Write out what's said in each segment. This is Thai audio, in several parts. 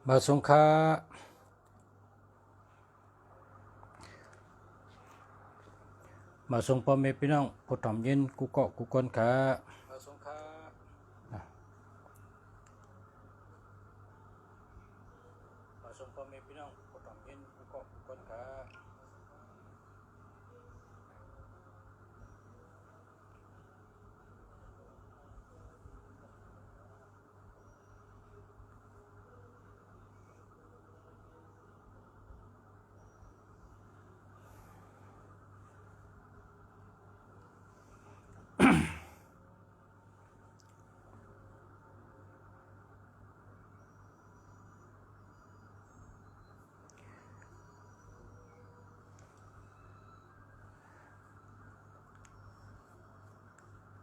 บาสงค้ามาส่งพ่อแม่พี่น้องผู้ทำยินกูเกาะกูกวนขามาส่งค้ามาส่งพ่อแม่พี่น้องผู้ทำยินกูเกาะกูกวนขา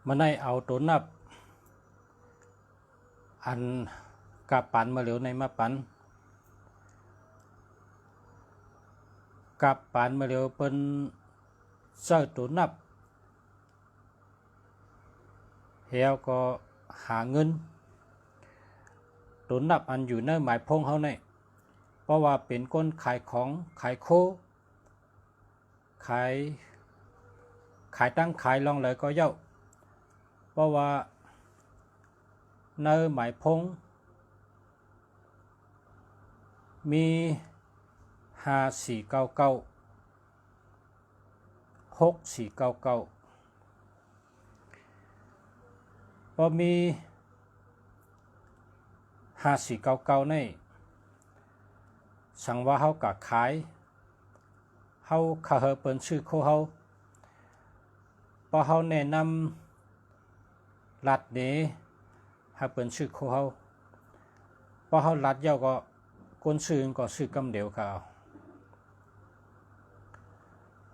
มาในเอาตัวนับอันกับปันมาเหลียวในมาปันกับปันมาเหลียวเป็นเสื้อตัวนับเฮียวก็หาเงินตัวนับอันอยู่ในหมายพงเขาเนี่ยเพราะว่าเป็นคนขายของขายโคขายตั้งขายลองเลยก็เย้าเพราะว่าในหมายพงมี5499 6499พอมี5499นี่สั่งว่าเขากะขายเขาขาเฮเปิ้นชื่อโคเขาพอเขาแนะนำรัดนี้ให้เปิ้นชื่อโคเขาพอเขารัดเย้าก็คนซื้อก็ซื้อกำเดียวเขา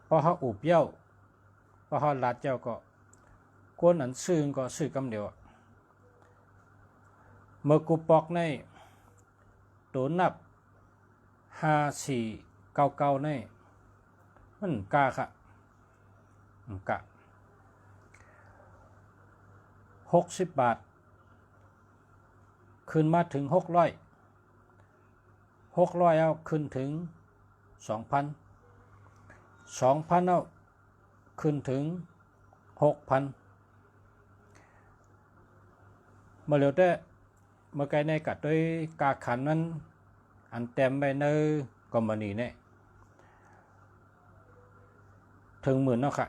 พอเขาอุบเย้าพอเขารัดเย้าก็คนอันซื้อก็ซื้อกำเดียวเมื่อกูปอกในตัวนับ5499นี่มันกาค่ะกะ60 บาทขึ้นมาถึง600เอาขึ้นถึง 2,000 เอาขึ้นถึง 6,000 เมื่อเร็วแต่เมื่อไกลในกัดด้วยกาขันนั้นอันเต็มไปในกอมนีเนี่ยถึงหมื่นเนาะค่ะ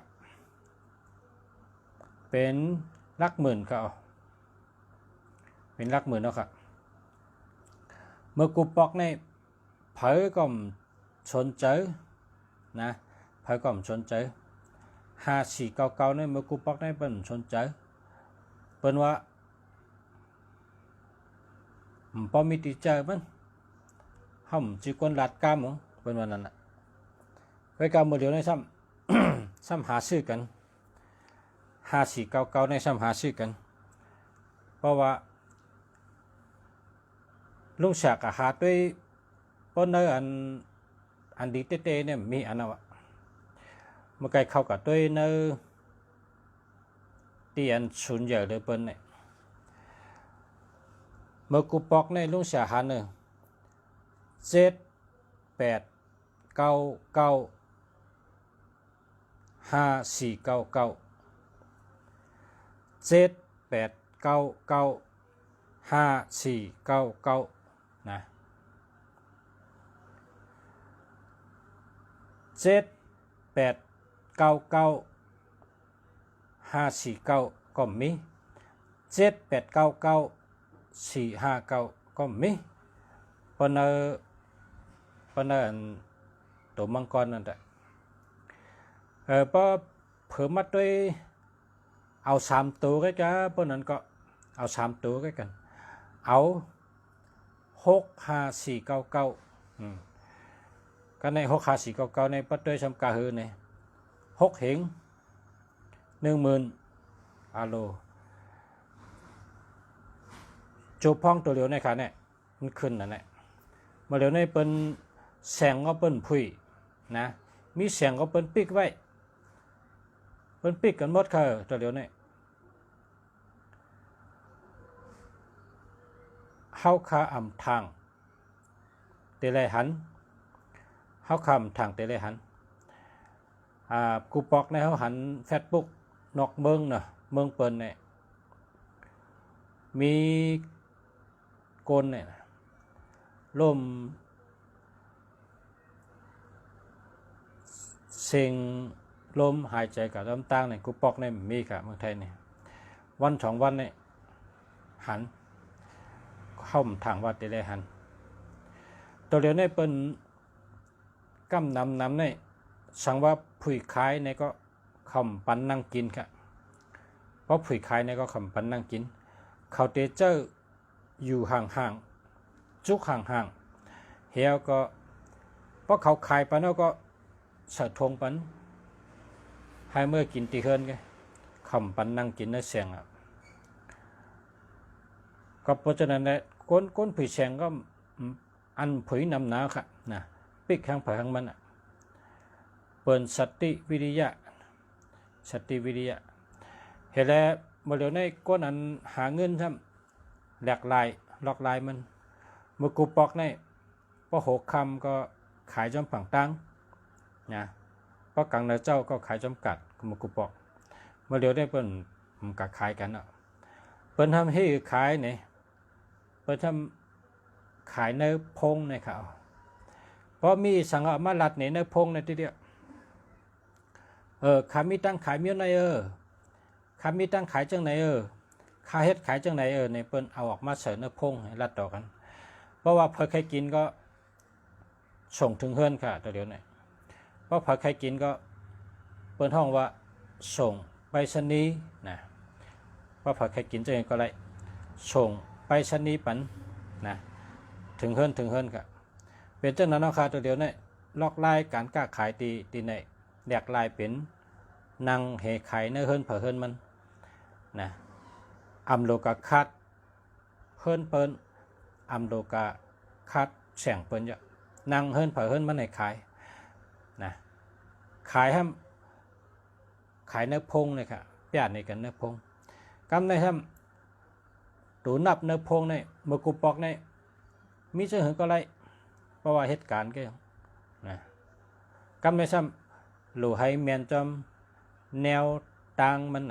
เป็นหลักหมื่นเขาเป็นหลักหมื่นเนาะค่ะเมื่อกูปอกในเผยก่อมชนเจอนะเผยก่อมชนเจอ5499ในเมื่อกูปอกในเป็นชนเจอเป็นว่าพอมีติเจอมันห่มจีกวนลัดกามเป็นวันนั้นไว้กามมือเดียวในซ้ำซ้ำหาซื้อกัน5499ในซ้ำหาซื้อกันเพราะว่าลุงฉากหาด้วยป้นเนออันดีเต้เนี่ยมีอันนั้นเมื่อไกลเข้ากับด้วยเนอที่อันชุนใหญ่เลยเปิ้นเนี่ยเมื่อกูปอกในลุงฉากหาเนี่ย78995499นะ78995499ก็มี78994459ก็มีปนตัวมังกรนั่นแหละพอเพิ่มมาด้วยเอา3ตัวก็จะปนนั้นก็เอา3ตัวก็กันเอา65499ก็ใน65499ในปัดด้วยชำกาฮือใน6เหง10,000อาโลจูพ่องตัวเหลียวในขาเนี่ยมันขึ้นนั่นแหละมาเหลียวในเป็นแสงก็เป็นผุยนะมีแสงก็เป็นปิกไว้เป็นปิกกันหมดค่ะตัวเหลียวเนี่ยเฮาคาอ่ำทาง เตเลหันเฮาคำทางเตเลหันกูปอกในเฮาหันเฟซบุ๊กนอกเมืองเนาะเมืองเปิ้นเนี่ยมีโกนเนี่ยร่มเสียงลมหายใจกับลมต่างเนี่ยกูปอกเนี่ยมีค่ะเมืองไทยเนี่ยวัน2 วันเนี่ยหันเข้าทางวัดได้หันตัวเดียวเนี่ยเป็นกำนำเนี่ยสังว่าผุยคายเนี่ยก็คำปันนั่งกินค่ะเพราะผุยคายเนี่ยก็คำปันนั่งกินเขาเตเจออยู่ห่างๆจุกห่างๆเฮียก็เพราะเขาขายปันแล้วก็สะทงปันให้เมื่อกินตีเฮินไงคำปันนั่งกินนั่นเสียงอ่ะก็เพราะฉะนั้นเนี่ยก้นผุยเสียงก็อันผุยนำหนาค่ะนะปิกข้างผายข้างมันอ่ะเปิดสติวิริยะเห็นแล้วเมื่อเดี๋ยวนี้ก้นอันหาเงินทำแหลกลายล็อกลายมันเมื่อกูปอกเนี่ยพอ6 คำก็ขายจอมผังตั้งนะเพราะกังเนเจ้าก็ขายจำกัดเมื่อกูปอกเมื่อเดี๋ยวได้เปิ้นกัดขายกันอ่ะเปิ้นทำให้ขายเนี่ยเปิ้นทำขายเนื้อพงในเขาเพราะมีสังฆมาลัดเนี่ยเนื้อพงในทีเดียวขามีตั้งขายเมี้ยในขามีตั้งขายจังไหนค่าเฮ็ดขายจังไหนในเปิ้นเอาออกมาเสิร์ฟเนื้อพงให้รัดต่อกันเพราะว่าพอใครกินก็ส่งถึงเฮือนค่ะตัวเดียวเนี่ยเพราะพอใครกินก็เปิ้นห้องว่าส่งไปรษณีย์นะเพราะพอใครกินจังก็เลยส่งไปรษณีย์ปันนะถึงเฮือนค่ะเป็นจังนั้นเนาะค่ะตัวเดียวเนี่ยลอกลายการค้าขายตีในแหลกลายเป็นนางเหไข่เนื้อเฮินเผอเฮินมันนะอัมโลกาคัดเฮินเปิ้นอัมโลกาคัดแสงเปิ้นเยอะนางเฮินเผอเฮินมันในขายนะขายให้ขายเนื้อพงเลยค่ะญาติในกันเนื้อพงกำในทำตูนับเนื้อพงในเมื่อกูปอกในมีเชื่อหือก็ไรเพราะว่าเหตุการณ์ก็นะกำในทำหลู่ให้เมียนจอมแนวต่างมัน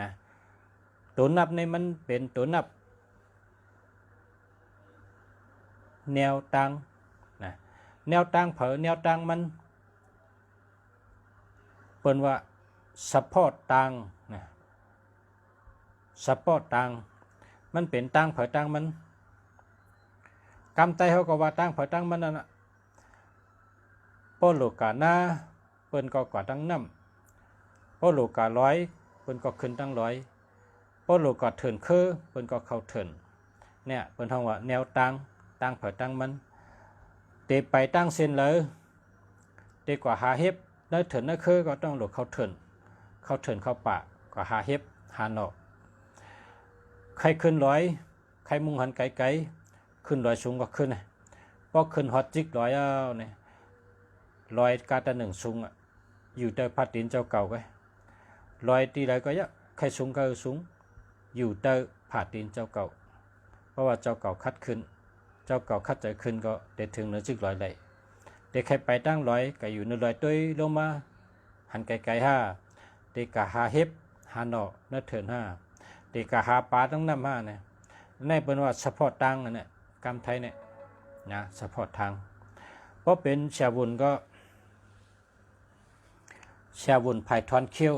นะตัวนับในมันเป็นตัวนับแนวต่างนะแนวต่างเผอแนวต่างมันเปิ้นว่าสะพอดต่างนะสะพอดต่างมันเป็นต่างเผอต่างมันกำไตเขาก็ว่าต่างเผอต่างมันนั่นน่ะป้อโลกาหน้าเปิ้นก็กว่าตั้งน้ำป้อโลการ้อยเปิ้นก็ขึ้นตั้งร้อยป้อโลกาเถินคือเปิ้นก็เข้าเถินเนี่ยเปิ้นท่องว่าแนวต่างเผอต่างมันเตไปตั้งเส้นเลยเตกว่าหาเฮ็บได้เถินนั่นคือก็ต้องหลบเข้าเถินเข้าป่ากว่าหาเฮ็บหาหนอกใครขึ้นร้อยใครมุ่งหันไกลขึ้นร้อยสูงก็ขึ้นพอขึ้นฮอตจิกร้อยเนี่ยร้อยกาตะหนึ่งสูงอยู่แต่พัดดินเจ้าเก่าก็ร้อยตีไรก็เยอะใครสูงก็สูงอยู่แต่ผัดดินเจ้าเก่าเพราะว่าเจ้าเก่าคัดขึ้นเจ้าเก่าคัดใจขึ้นก็ได้ถึงเหนือจิกร้อยเลยเด็กใครไปตั้งร้อยก็อยู่ในร้อยตัวลงมาหันไกลๆเด็กกะหาเฮ็บหาหนอนั่นเถินเด็กกะหาปลาต้องนำเนี่ยในเป็นว่าเฉพาะตังเนี่ยกรรมไทยเนี่ยนะเฉพาะทางเพราะเป็นชาวบุญก็ชาวบุญภายทอนเขี้ยว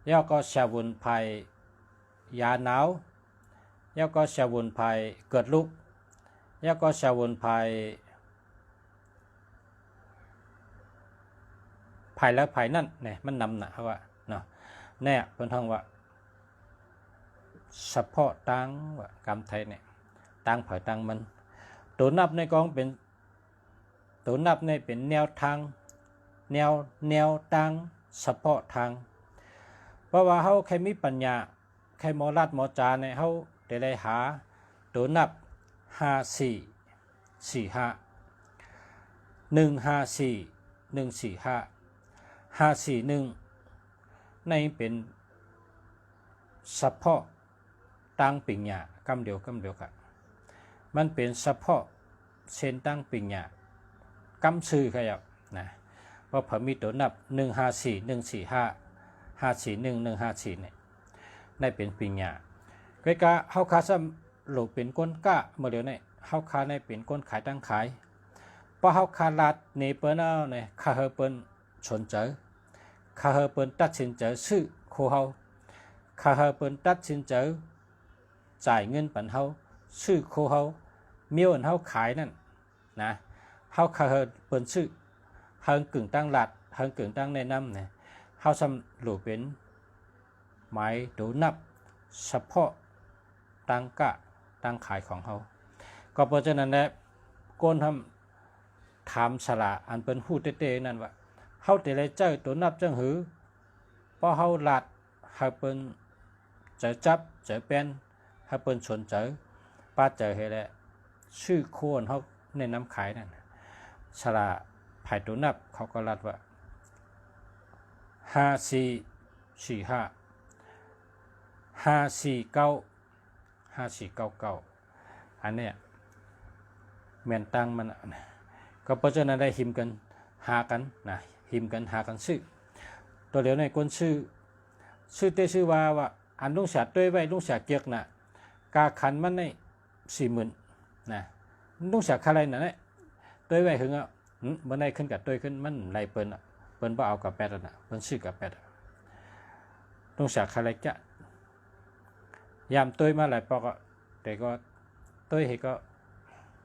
แล้วก็ชาวบุญภายยาหนาวแล้วก็ชาวบุญภายเกิดลุกแล้วก็ชาวบุญภายแล้วภายนั่นเนี่ยมันนำนะว่าเนาะแน่เป็นท้องว่าเฉพาะตังว่ากรรมไทยเนี่ยตังเผยตังมันตัวนับในกองเป็นตัวนับในเป็นแนวทางแนวตังเฉพาะทางเพราะว่าเขาใครมีปัญญาใครหมอรัดหมอจาเนี่ยเขาได้หาตัวนับ5414145ในเป็นเฉพาะตังปิญญากำเดียวกันมันเป็นเฉพาะ เส้นตั้งปิงหยากำชื่อขยับนะเพราะผมมีตัวนับ154 145 541 154เนี่ยได้เป็นปิงหยาก็กะเฮาคาซ้ำหลูเป็นก้นกะเมื่อเดี๋ยวนี้เฮาคาในเป็นก้นขายตั้งขายพอเฮาคาลาดในเปิ้นเอาเนี่ยคาเฮเปิ้นสนใจคาเฮเปิ้นตัดสินใจซื้อโคเฮาคาเฮเปิ้นตัดสินใจจ่ายเงินปันเฮาซื้อโคเฮาเมียวอันเฮาขายนั่นนะเฮาคาเฮเปิ้นซื้อเฮากึ่งตั้งลาดเฮากึ่งตั้งแนะนำเนี่ยเฮาซ้ำหลูเป็นหมายดูนับเฉพาะตั้งกะตั้งขายของเขาก็เพราะฉะนั้นแหละก้นทำถามสละอันเป็นหู้เต้ๆนั่นว่าเฮาแต่ละเจ้าตัวนับจังหือเพราะเฮาลาดเฮาเป็นเจอจับเจอเป็นเฮาเป็นสนใจป้าเจอเฮแหละชื่อโคนเฮาในน้ำขายนั่นสละไผ่ตัวนับเขาก็ลาดว่า5445 5499อันเนี้ยแม่นตังมันก็เพราะฉะนั้นได้หิมกันหากันนะหิมกันหากันซื้อตัวเดียวในคนซื้อเตซื้อว่าอันลุงเสียตัวไว้ลุงเสียเกียกน่ะกาขันมันใน40,000นะลุงเสียคาไรน่ะเนี่ยตัวไว้ถึงอ่ะมันได้ขึ้นกับตัวขึ้นมันไหลเปิ้นอ่ะเปิ้นบ่เอากับแปดน่ะเปิ้นซื้อกับแปดลุงเสียคาไรจะยามตัวมาหลายปอกแต่ก็ตัวเฮก็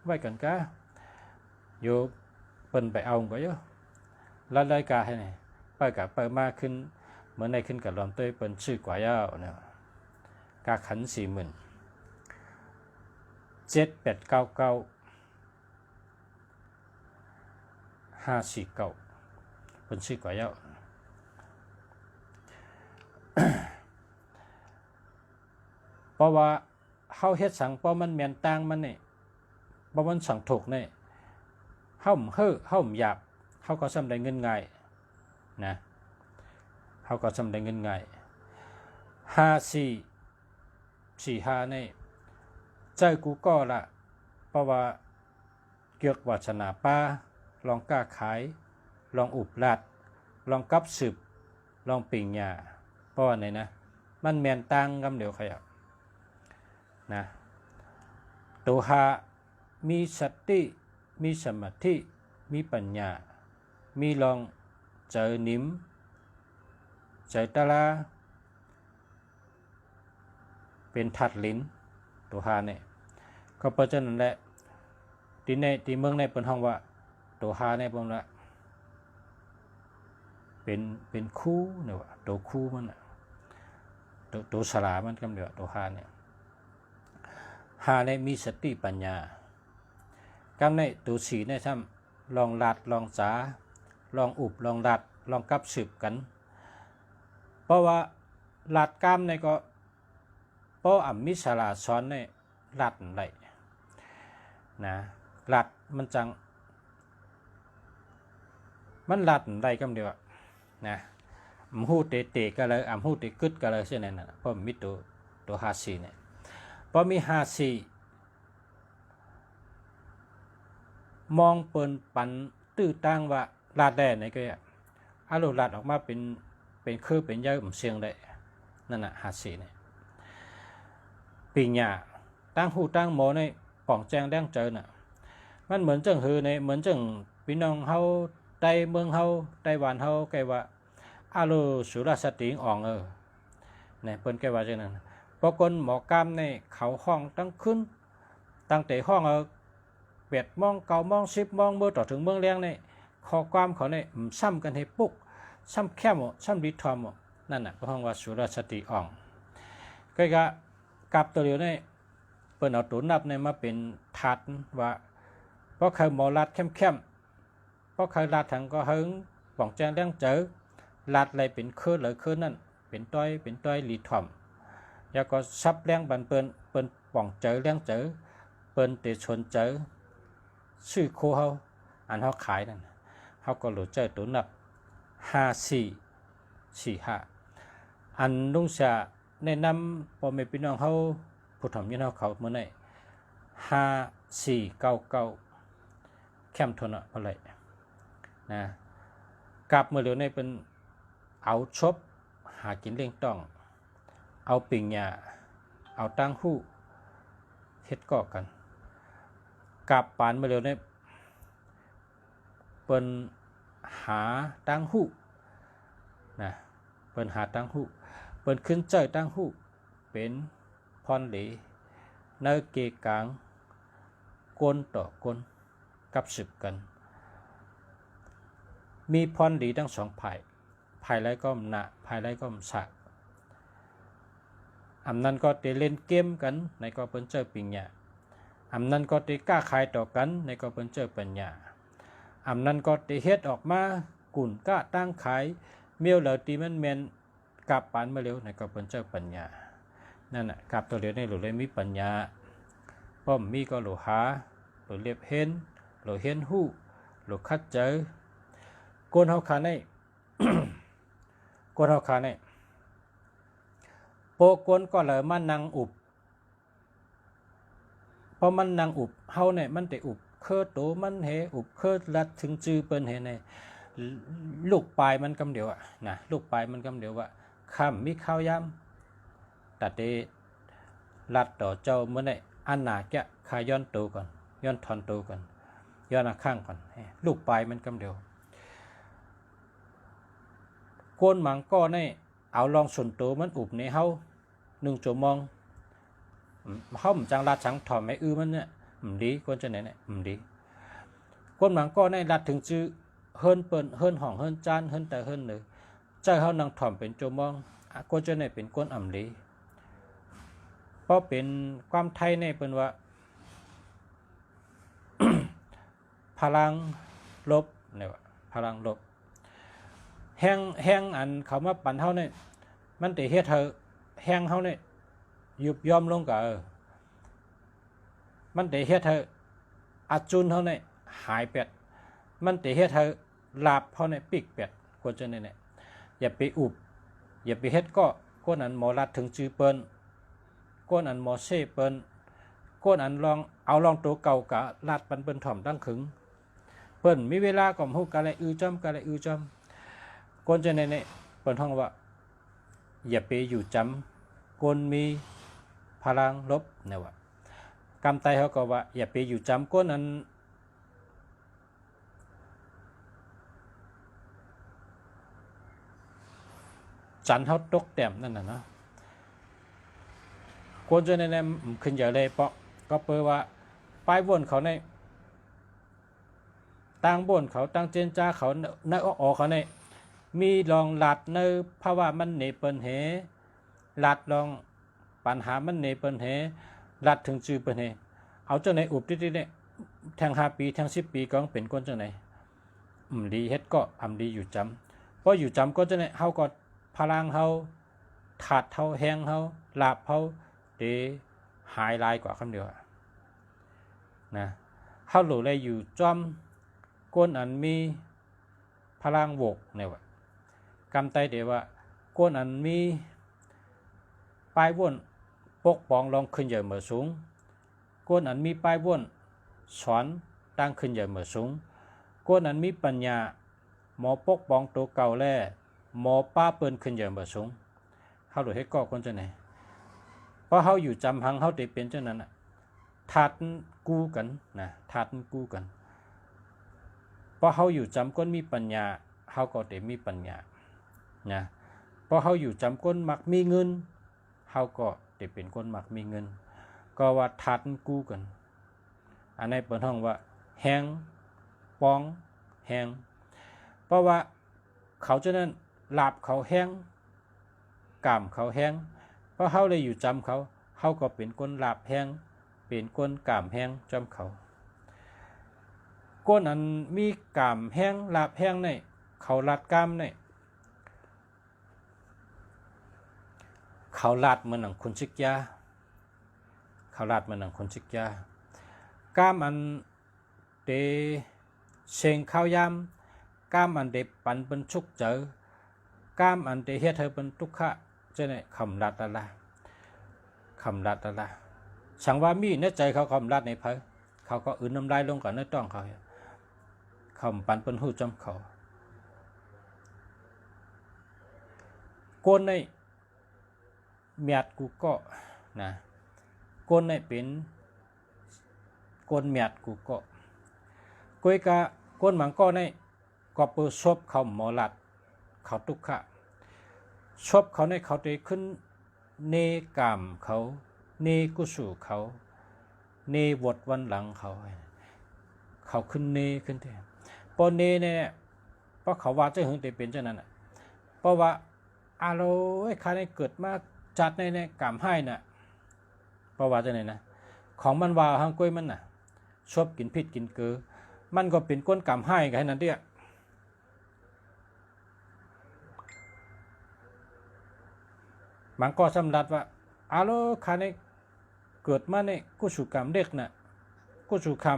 ไว้กันก้าอยู่เปิ้นไปเอาก็เยอะแล้วรายการให้นี่ไปกับไปมาขึ้นเหมือนในขึ้นกับลอมตัวเปิ้นชื่อกว่ายาวเนี่ยกาขัน40,000 7899 549เปิ้นชื่อกว่ายาวเพราะว่าเฮาเฮ็ดสังเพราะมันแม่นต่างมันนี่บ่มันสังถูกนี่เฮาเฮาหยาบเฮาก็ซ้ำได้เงินง่ายนะเฮาก็ซ้ำได้เงินง่าย5445นี่ใจกูก็ละเพราะว่าเกี่ยวกับวาสนาป้าลองกล้าขายลองอุบลาดลองกับสืบลองปิ่งหญ้าเพราะว่าไหนนะมันแม่นต่างกำเดียวขยับนะตัวหามีสติมีสมาธิมีปัญญามีลองเจอนิมเจอตะลาเป็นทัดลิ้นตัวหาเนี่ยก็เพราะฉะนั้นแหละที่เมืองในเป็นห้องว่าตัวหาในเป็นว่าเป็นคู่เนี่ยว่าตัวคู่มันตัวสลามันกำเดียวตัวหาเนี่ยหาในมีสติปัญญากำในตัวสีในซ้ำลองลัดลองจ๋าลองอุบลองลัดลองกับสืบกันเพราะว่าลัดกล้ามในก็เพราะมิสลาซ้อนในลัดไหลนะลัดมันจังมันลัดไหลกำเดียวนะหูเตะก็เลยหูเตะกึดก็เลยเช่นนั้นเพราะมีตัว54เนี่ยพอมี54มองเปิ้นปันตื้อตั้งว่าลาดแดนไหนก็อาลูลาดออกมาเป็นคือเป็นเยอะเสียงได้นั่นน่ะ54เนี่ยปิงหญ้าตั้งหูตั้งหมอในป่องแจงแดงเจอน่ะมันเหมือนจังหือในเหมือนจังพี่น้องเฮาใต้เมืองเฮาไต้หวันเฮาแกว่าอาลูสุรสติงอ่องเนี่ยเปิ้นแกว่าจังนั้นปกนหมอกามในเขาห้องตั้งขึ้นตั้งแต่ห้อง8 โมง 9 โมง 10 โมงเมื่อต่อถึงเมืองเลี้ยงในข้อความเขาในซ้ำกันให้ปุ๊กซ้ำแค่หมดซ้ำดีทอมนั่นน่ะห้องว่าสุรสติอ่องก็กับตัวเดียวในเปิ้นเอาตัวนับในมาเป็นทัดว่าเพราะเคยหมอลัดเข้มเพราะเคยลัดถังก็หึงป่องแจ้งเลี้ยงเจอลัดอะไรเป็นคืนหรือคืนนั่นเป็นต้อยลีทอมแล้วก็ซับเลี้ยงบันเปิ้นป่องเจอเลี้ยงเจอเปิ้นเตชนเจอชื่อโคเฮาอันเฮาขายนั่นเฮาก็หลุดเจอตัวนับ5445อันลุงเสียแนะนำพ่อแม่พี่น้องเฮาผู้ทำยินเฮาเขาเมื่อไหร่5499 แคมทนพอเลยนะกลับเมื่อเร็วในเป็นเอาชบหากินเลี้ยงต้องเอาปิ่งหญ้าเอาตั้งหู้เฮ็ดก่อกันกลับปานเมื่อเร็วในเปิ้นหาตั้งหู้นะเปิ้นหาตั้งหู้เปิ้นขึ้นเจ้าตั้งหู้เป็นพรหลีในเกกลางกนต่อกนกับสืบกันมีพรหลีทั้งสองภายไรก็หนะภายไรก็สะอำนั้นก็ได้เล่นเกมกันในก็เปิ้นเจอปิงหญ้าอำนั้นก็ได้กล้าขายต่อกันในก็เปิ้นเจอปัญญาอำนั้นก็ได้เฮ็ดออกมากุ่นก้าตั้งขายเมียวเหล่าตีมันแม่นกับปานมาเร็วในก็เปิ้นเจอปัญญานั่นน่ะกับตัวเดียวในหลุเลยมีปัญญาป้อมมีก็หลุหาหลุเรียบเห็นหลุเห็นหู้หลุคัดเจอคนเฮาขาใน คนเฮาขาในโปกวนก็เลยมานั่งอุบพอมันนั่งอุบเฮาเนี่ยมันได้อุบเคอโตมันเฮอุบเคอรัดถึงจื้อเปิ้นเฮในลูกปลายมันกำเดียวอ่ะนะลูกปลายมันกำเดียวว่าค่ำมีข้าวยำตัดเดลัดต่อเจ้าเมื่อไหร่อันหนาแกะขาย้อนโตก่อนย้อนถอนโตก่อนย้อนข้างก่อนลูกปลายมันกำเดียวโกนหมังก็ในเอาลองส่วนโตมันอุบในเฮา1 ชั่วโมงเฮาจังลัดจังถอมไม่มันเนี่ยดีคนจะไหนเนี่ยดีคนหมังก็ในลัดถึงจื้อเฮิรนเปิ้นเฮิรนห้องเฮิรนจานเฮิรนแต่เฮิรนเลยใจเฮานั่งถอมเป็นชั่วโมงคนจะไหนเป็นคนดีเพราะเป็นความไทยในเปิ้นว่า พลังลบเนี่ยว่าพลังลบแห้งอันเขามาปั่นเฮาเนี่ยมันได้เฮ็ดเฮาแห้งเฮาเนี่ยยุบย่อมลงก็มันได้เฮ็ดเฮาอาจุนเฮาเนี่ยหายเป็ดมันได้เฮ็ดเฮาลาบเฮาเนี่ยปิกเป็ดควรจะเนี่ยอย่าไปอุบอย่าไปเฮ็ดก็คนนั้นหมอรัดถึงจื้อเปิ้นคนอันหมอเซ่เปิ้นคนอันลองตัวเก่ากะลาดปันเปิ้นถ่อมตั้งขึงเปิ้นมีเวลาก็ฮู้กะเลยจำกะเลยจำคนจะเนี่ยเปิ้นท่องว่าอย่าไปอยู่จำคนมีพลังลบเนี่ยว่ากำไตเขาก็ว่าอย่าไปอยู่จำคนอันจันเขาตกแต้มนั่นน่ะเนาะคนจะเนี่ยขึ้นใหญ่เลยเปาะก็เปิดว่าป้ายบนเขาในตั้งบนเขาตั้งเจนจ้าเขาในออกเขาในมีลองหลัดในภาวะมันเนเปิลเหหลัดลองปัญหามันเนเปิลเหหลัดถึงจือเปิลเหเอาเจ้าไหนอุบดิเนี่ยแทง5 ปีแทง10 ปีก็เป็นคนเจ้าไหนดีเฮ็ดก็ดีอยู่จำเพราะอยู่จำก็เจ้าไหนเฮาก็พลังเฮาถาดเฮาแห้งเฮาลาบเฮาเดหายลายกว่าคำเดียวนะเฮาหลุเลยอยู่จอมก้นอันมีพลังโวกเนี่ยว่ากำไตเดี๋ยวว่าก้นอันมีปลายว่นปกป้องลองขึ้นใหญ่เหมือสูงก้นอันมีปลายว่นสอนตั้งขึ้นใหญ่เหมือสูงก้นอันมีปัญญาหมอปกป้องตัวเก่าแล่หมอป้าเปิ้นขึ้นใหญ่เหมือสูงเฮาหลุให้ก็คนจะไหนเพราะเฮาอยู่จำหังเฮาได้เป็นเจ้านั้นน่ะทัดกู้กันนะทัดกู้กันเพราะเฮาอยู่จำก้นมีปัญญาเฮาก็ได้มีปัญญานะเพราะเฮาอยู่จำก้นมักมีเงินเฮาก็ได้เป็นคนมักมีเงินก็ว่าทัดกู้กันอันนี้เปิ้นห้องว่าแห้งปองแห้งเพราะว่าเขาเจ้านั้นลาบเขาแห้งกามเขาแห้งเพราะเฮาเลยอยู่จำเขาก็เป็นคนลาบแห้งเป็นคนกามแห้งจำเขาก้นอันมีกามแห้งลาบแห้งในเขาลัดกามในเขาลัดเหมือนหนังคนชิกยาเขาลัดเหมือนหนังคนชิกยากามอันเดเชงข้าวยำกามอันเดปันเป็นชุกเจอกามอันเดเฮ็ดเธอเป็นทุกขะเจ้าเนี่ยคำลัดอะไรคำลัดอะไรฉังว่ามีในใจเขาคำลัดในเพอเขาก็อื่นน้ำลายลงก่อนในต้องเขา เขาปันเปิ้นฮู้จำเขาก้นในเมียดกูก็นะก้นในเป็นก้นเมียดกูก็ก้อยกะก้นหมังก็ในก็เปิดซบเขาหมอลัดเขาตุกขะชบเขาในเขาได้ขึ้นเนกามเขาเนกุสู่เขาเนวดวันหลังเขาขึ้นเนขึ้นเถอะพอเนเนี่ยเพราะเขาว่าจะหึงแต่เป็นเช่นนั้นเพราะว่าอาโลไอ้ข้าได้เกิดมาจัดในกามให้น่ะเพราะว่าจะไหนนะของมันว่าห้างกล้วยมันน่ะชอบกินพิษกินเกลือมันก็เป็นก้นกามให้กันนั่นเดียมันก็สำรัดว่าอาโลข้าได้เกิดมาในกุศลกรรมเด็กน่ะกุศลกร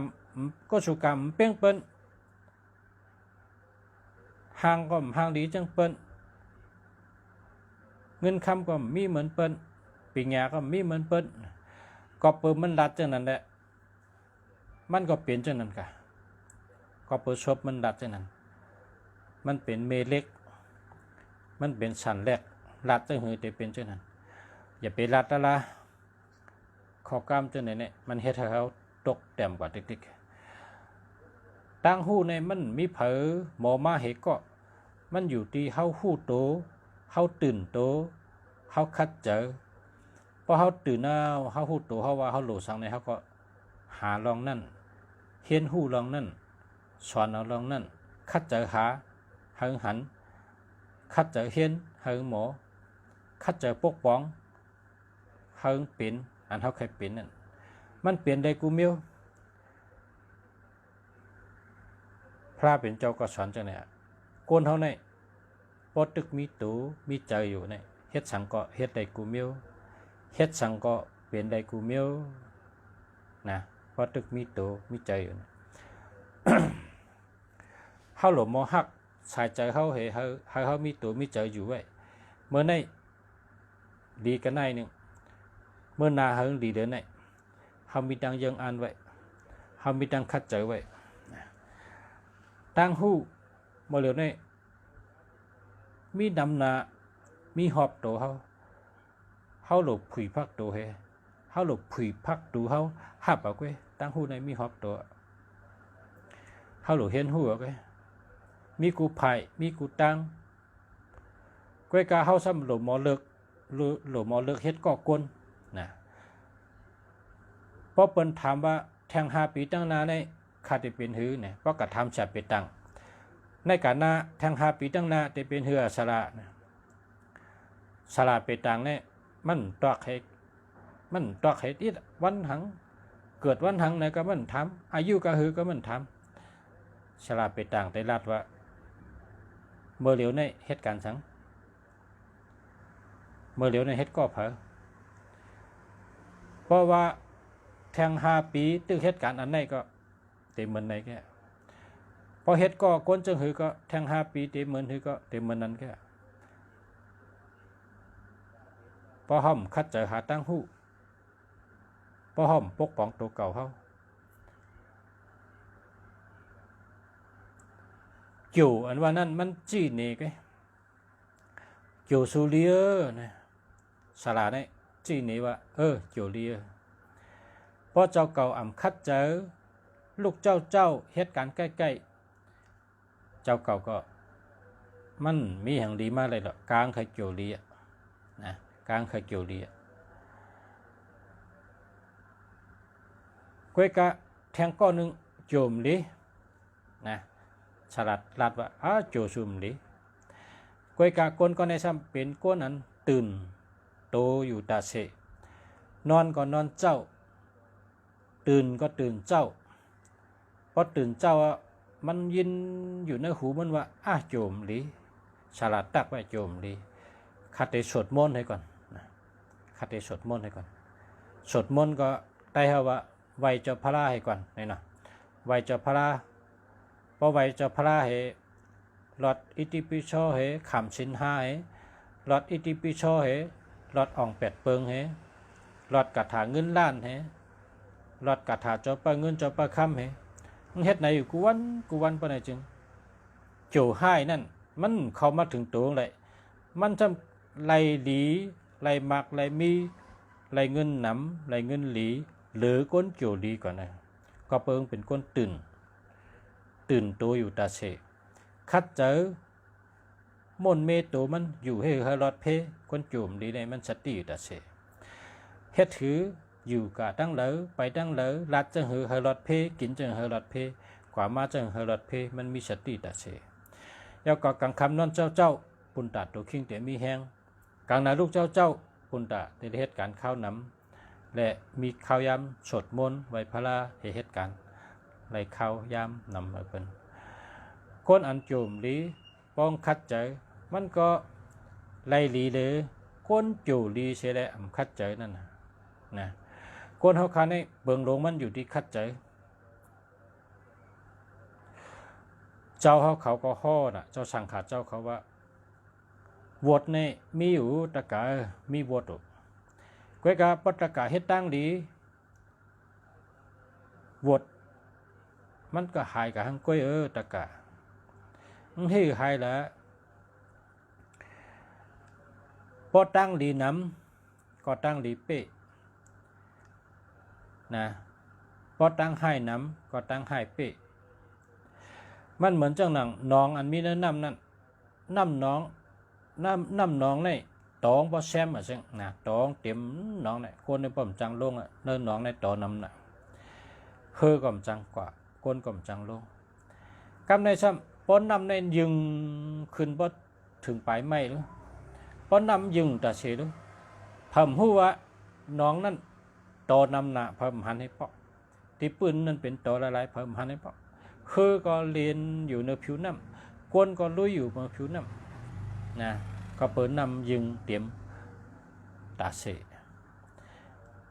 รมเป้งเปิ้นห่างก็ห่างดีจังเปิ้นเงินคำก็มีเหมือนเปิ้นปีญาก็มีเหมือนเปิ้นก็เปิ้นมันรัดจังนั้นแหละมันก็เปลี่ยนจังนั้นกะก็เปิ้นชบมันรัดจังนั้นมันเป็นเมเล็กมันเป็นสันแรกรัดจังหือแต่เป็นจังนั้นอย่าไปรัดละข้อกล้ามจังไหนเนี่ยมันเฮ็ดให้เขาตกแต้มกว่าเด็กๆตั้งหู้ในมันมีเผอหมอมาเหก็มันอยู่ที่เฮาหู้โตเฮาตื่นโตเฮาคัดเจอพอเฮาตื่นเอาเฮาหู้โตเฮาว่าเฮาโหลสังในเฮาก็หาลองนั่นเฮียนหู้ลองนั่นสอนเอาลองนั่นคัดเจอหาเฮิงหันคัดเจอเฮียนเฮิงหมอคัดเจอปกป้องเฮิงเป็นอันเฮาเคยเป็นนั่นมันเปลี่ยนได้กูมิวพระเป็นเจ้าก็สอนจังได๋โกนเฮาในปอตึกมีตูมีใจอยู่ในเฮ็ดสังก็เฮ็ดได้กูมิวเฮ็ดสังก็เปลี่ยนได้กูมิวนะปอตึกมีตูมีใจอยู่ เฮาหลมมอฮักสายใจเฮาให้เฮามีตูมีใจอยู่ไว้เมื่อในดีกันในนึงเมื่อนาเฮาดีเดินในเฮามีดังยังอ่านไว้เฮามีดังคัดใจไว้ตั้งหู้บ่เหลียวในมีดำนามีหอบโตเฮาหลบผุยพักโตเฮเฮาหลบผุยพักดูเฮาหับเอาไว้ตั้งหู้ในมีหอบโตเฮาหลบเห็นหูเอาไว้มีกูไผ่มีกูตังก้อยกาเฮาซ้ำหลบหมอเลิกเฮ็ดก่อกวนนะเพราะเปิ้นถามว่าแทง5 ปีตั้งนาในคาได้เป็นหือเนี่ยเพราะกระทำฉับไปตั้งในการนาแทง5 ปีตั้งนาได้เป็นหือสละนะสละไปตั้งเนี่ยมันตอกให้อีกวันหังเกิดวันหังไหนก็มันทำอายุก็หือก็มันทำสละไปตั้งได้รัดว่าเมื่อเหลียวในเหตุการณ์สังเมื่อเหลียวในเฮ็ดก็เผอเพราะว่าแทง5 ปีตึกเหตุการณ์อันไหนก็เต็มเหมือนไหนแค่พอเฮ็ดก็ก้นจังหือก็แทง5 ปีเต็มเหมือนหือก็เต็มเหมือนนั้นแค่พอห้อมคัดใจหาตั้งหู้พอห้อมปกป้องตัวเก่าเฮาจู่อันว่านั้นมันจี้นี่ไงจู่สูเลียนะสลาเนี่ยจี้นี่ว่าจู่เลียพอเจ้าเก่าอ่ำคัดเจอลูกเจ้าเหตุการณ์ใกล้ๆเจ้าเก่าก็มันมีอย่างดีมากเลยหรอกกลางเคยจู่เลียนะกลางเคยจู่เลียก้อยกะแทงก้อนหนึ่งโจมลีนะฉลาดลัดว่าโจซุมลีก้อยกะก้นก็ในซ้ำเป็นก้นนั้นตื่นโตอยู่ตาเสนอนก็นอนเจ้าตื่นก็ตื่นเจ้าพอตื่นเจ้ามันยินอยู่ในหูมันว่าโจมลีฉลาดตักไว้โจมลีคัดได้สวดมนต์ให้ก่อนคัดได้สวดมนต์ให้ก่อนสวดมนต์ก็ได้เฮาว่าไหวเจ้าพระราให้ก่อนนี่นะไหวเจ้าพระราพอไหวเจ้าพระราให้หลอดอิติปิโสให้ขำสิน5ให้หลอดอิติปิโสให้หลอดอ่อง8 เปิงให้หลอดกระถาเงินล้านให้หลอดกระถาเจ้าปะเงินเจ้าปะค่ำให้ เฮ็ดไหนอยู่กูวันปานใดจึงโจให้นั่นมันเข้ามาถึงตัวเลยมันจะไล่หลีไล่มักไล่มีไล่เงินหนำไล่เงินหลีหรือก้นโจดีก่อนนะก็เปิงเป็นก้นตื่นตัวอยู่ตาเสคัดเจอมนเมตัวมันอยู่ให้เฮรอดเพก้นโจมดีในมันสติอยู่ตาเสเฮ็ดถืออยู่กะตั้งเหลอไปตั้งเหลอรัดจังเฮรอดเพกินจังเฮรอดเพกว่ามาจังเฮรอดเพมันมีสติตาเสแล้วก็กังคำนอนเจ้าปุ่นตาตัวคิงเตมีแห้งกลางนาลูกเจ้าปุ่นตาได้เหตุการข้าวน้ำและมีข้าวยำสดมนไว้พระเหตุการไหลข้าวยำนำมาเป็นคนอันโจมลีป้องคัดใจมันก็ไล่ลีเลยคนโจลีเสียแล้วคัดใจนั่นนะคนเขาคันให้เบิ่งลงมันอยู่ที่คัดใจเจ้าเขาก็ห่อน่ะเจ้าสั่งขาดเจ้าเขาว่าวดเนี่ยมีอยู่ตะกามีวดก้อยกาปตะกาเฮ็ดตั้งดีวดมันก็หายกับหังก้อยตะกาให้หายแล้วพอตั้งดีน้ำก็ตั้งดีเป๊ะนะพอตั้งให้น้ำก็ตั้งให้เป๊ะมันเหมือนจังหนังน้องอันมีน้ำนั่นน้ำน้องในตองบ่แซมอ่ะจังนะตองเต็มน้องในคนในป้อมจังลงอ่ะเนินน้องในตอน้ำน่ะเฮือก่อมจังกว่าคนก่อมจังลงกำในซ้ำป้อนน้ำในยึงขึ้นบ่ถึงปลายไม้หรือป้อนน้ำยึงตาเสหรือเพิ่มหู้ว่าน้องนั่นตอน้ำน่ะเพิ่มหันให้ปอกที่ปืนนั่นเป็นตอหลายๆเพิ่มหันให้ปอกคือก็เรียนอยู่ในผิวน้ำคนก็ลุยอยู่บนผิวน้ำนะก็เปิดนำยึงเตรียมตาเส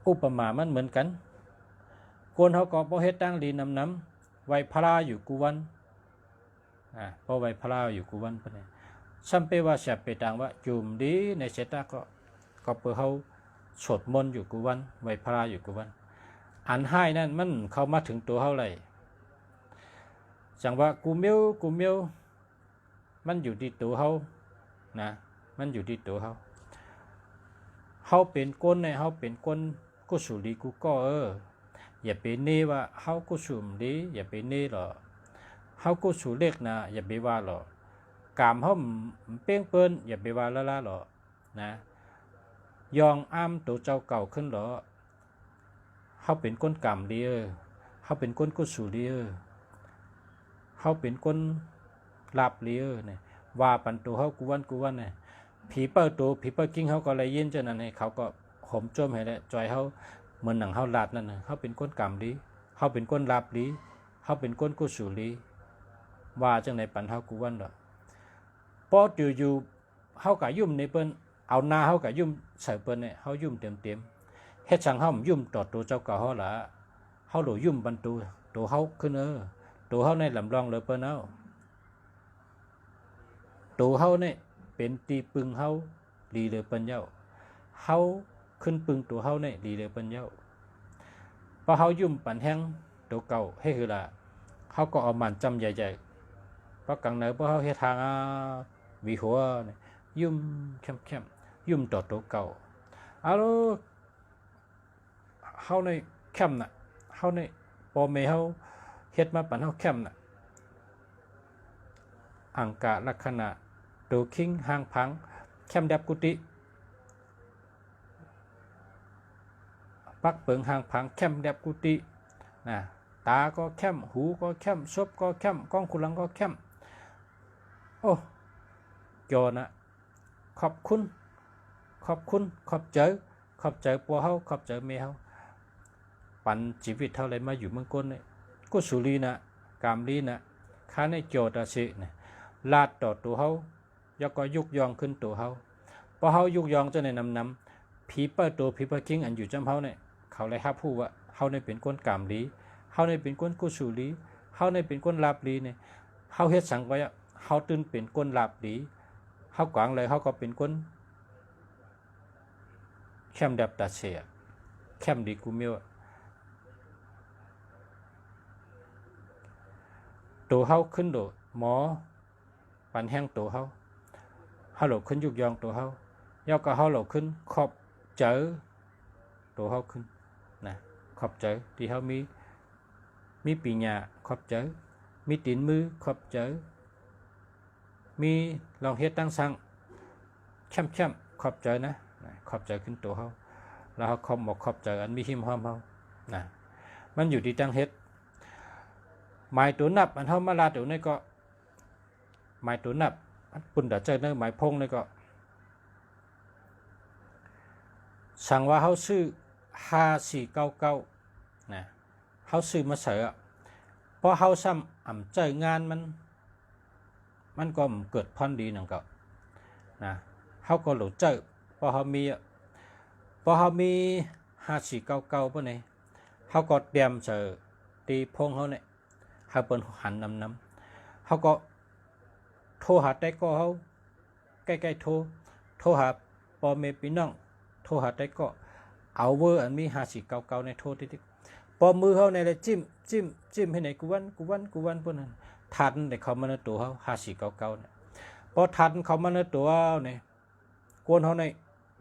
อุปมามันเหมือนกันคนเขาก็บ่เฮ็ดตั้งดีน้ำไว้พระอยู่กุวันพอไว้พระอยู่กุวันปะเนี่ยซัมเปว่าเสียไปต่างว่าจุ่มดีในเสตาก็เปิดเขาสวดมนต์อยู่กุวันไว้พระอยู่กุวันอันให้นั่นมันเข้ามาถึงตัวเขาเลยจังว่ากูเมียวมันอยู่ที่ตัวเขานะมันอยู่ที่ตัวเขาเป็นก้นในเขาเป็นก้นกุศลีกูก็อย่าไปเน่ว่าเขากุศลดีอย่าไปเน่หรอเขากุศลเล็กนะอย่าไปว่าหรอกามเขาเป้งเปิ้นอย่าไปว่าละหรอนะยองอ้ามตัวเจ้าเก่าขึ้นหรอเขาเป็นก้นกามดีเขาเป็นก้นกุศลดีเขาเป็นก้นลาบดีเนี่ยว่าปันตัวเขากูวันเนี่ยผีเปิดตัวผีเปิดกิ้งเขาก็เลยยินเจ้านั่นเขาก็ห่มโจมให้แล้วจอยเขาเหมือนหนังเขาลาดนั่นเขาเป็นก้นกรรมดีเขาเป็นก้นลาบดีเขาเป็นก้นกุศลดีว่าจังในปันเขากูวันดอกพออยู่เขากะยุ่มในเปิ้นเอาหน้าเขากะยุ่มใส่เปิ้นเนี่ยเขายุ่มเต็มเฮ็ดช่างเขายุ่มต่อตัวเจ้าเก่าเขาละเขาหลุยุ่มบรรตูตัวเขาขึ้นตัวเขาในลำลองเลยเปิ้นเอาตัวเขาเนี่ยเป็นตีปึงเขาดีเลยเปิ้นเย้าเขาขึ้นปึงตัวเขาเนี่ยดีเลยเปิ้นเย้าพอเขายุ่มปั่นแห้งตัวเก่าให้คือละเขาก็เอามันจำใหญ่ๆเพราะกังเนอเพราะเขาเฮ็ดทางวิหัวเนี่ยยุ่มเข้มยุ่มต่อตัวเก่าเอาเขาในเข้มน่ะเขาในพอเมเขาเฮ็ดมาปั่นเขาเข้มน่ะอังกะลักษณะตัวคิงห่างพังเข้มดับกุฏิปักเปิงห่างพังเข้มดับกุฏินะตาก็เข้มหูก็เข้มซบก็เข้มก้องคุลังก็เข้มโอ้จอนะขอบคุณขอบใจปัวเฮาขอบใจเมเฮาปันชีวิตเท่าไรมาอยู่เมืองก้นเนี่ยกุศลีนะกามลีนะข้าในโจตาสิเนี่ยลาดต่อตัวเฮาแล้วก็ยุกยองขึ้นตัวเฮาพอเฮายุกยองจะในนำผีเปิดตัวผีเปิดกิ้งอันอยู่จำเฮาเนี่ยเขาเลยฮับผู้ว่าเฮาในเป็นก้นกามลีเฮาในเป็นก้นกุศลีเฮาในเป็นก้นลาบลีเนี่ยเฮาเฮ็ดสังไว้เฮาตื่นเป็นก้นลาบลีเฮากวางเลยเฮาก็เป็นก้นแคมดับตาเสียแคมดีกูเมียว ตัวเฮาขึ้นโดหมอปันแห้งตัวเฮาโหลขึ้นยุกยองตัวเฮาย่อก็เฮาโหลขึ้นขอบเจอตัวเฮาขึ้นนะขอบเจอที่เฮามีปีญาขอบเจอมีตีนมือขอบเจอมีลองเฮ็ดตั้งสั่งช่ำขอบเจอนะขอบเจอขึ้นตัวเฮาแล้วเฮาขอบหมกขอบเจออันมีหิมหอมเฮานะมันอยู่ที่ตั้งเฮ็ดหมายตัวนับอันเฮามาลาตัวนี้ก็หมายตัวนับปุ่นดาเจอเนหมายพงนี่ก็สั่งว่าเฮาซื้อ5499นะเฮาซื้อมาเสือเพราะเฮาซ้ำอ่ำใจงานมันก็เกิดพอนดีนั่นก็นะเฮาก็หลุดเจอเพราะเฮามี5499ปะนี่เฮาก็เตรียมเสือตีพงเฮาเนี่ยเฮาเปิ้นหันนำเฮาก็โทรหาได้ก็เฮาใกล้ๆโทรหาพ่อแม่พี่น้องโทรหาได้ก็เอาเวอร์อันมี5499ในโทรติพอมือเฮาในเลยจิ้มให้ไหนกูวันพวกนั้นทันได้เข้ามาในตัวเฮา5499เนี่ยพอทันเข้ามาในตัวเนี่ยกวนเฮาในเ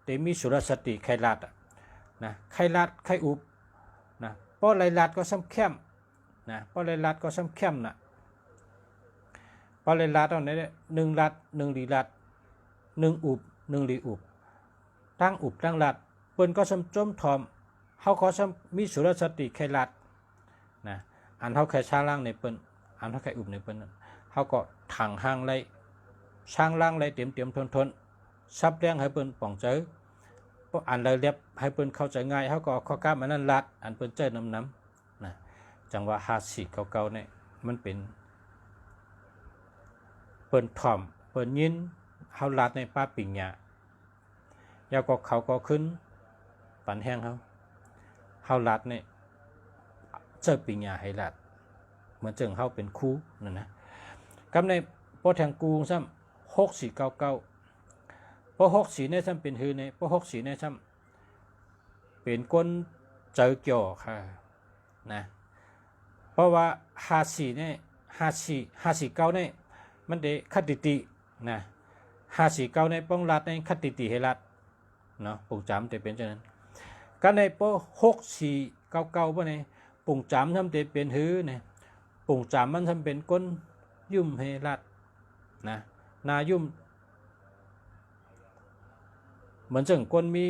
ตมีสุรสติไขลาดนะไขลาดไขอุบนะพอไลลาดก็ซ้ำเข้มนะพอไลลาดก็ซ้ำเข้มน่ะพอไลลาดเอาไหนเนี่ย1ลาด1ลีลาด1อุบ1ลีอุบตั้งอุบตั้งลาดเปิ้นก็ซ้ำจมทอมเฮาขอซ้ำมีสุรสติไขลาดนะอันเฮาแค่ช้างล่างในเปิ้นอันเฮาแค่อุบในเปิ้นเฮาก็ถังห่างไล่ช้างล่างไล่เตรียมทนซับแรงให้เปิ้นป่องเจอเพราะอันเลยเรียบให้เปิ้นเข้าใจง่ายเฮาก็ข้อกล้ามอันนั้นลาดอันเปิ้นเจอน้ำนะจังว่า5499เนี่ยมันเป็นเปิ้นถ่อมเปิ้นยินเฮาลาดในป้าปิ่งหญ้ายาก็เขาก็ขึ้นปันแห้งเฮาลาดเนี่ยเจอปิ่งหญ้าให้ลาดเหมือนจังเฮาเป็นครูนั่นนะกำในพอแทงกูซ้ำ6499พอ64เนี่ยซ้ำเป็นฮือเนี่ยพอ64เนี่ยซ้ำเป็นก้นเจอเกี่ยวค่ะนะเพราะว่า54เนี่ย5459เนี่ยมันได้คัดตินะ549เนี่ยป้องรัดในคัดติให้รัดเนาะปุ่งจำแต่เป็นจังนั้นกันในพอ6499บ่เนี่ยปุ่งจำทำแต่เป็นฮือเนี่ยปุ่งจำมันทำเป็นก้นยุ่มให้รัดนะนายุ่มเหมือนจังก้นมี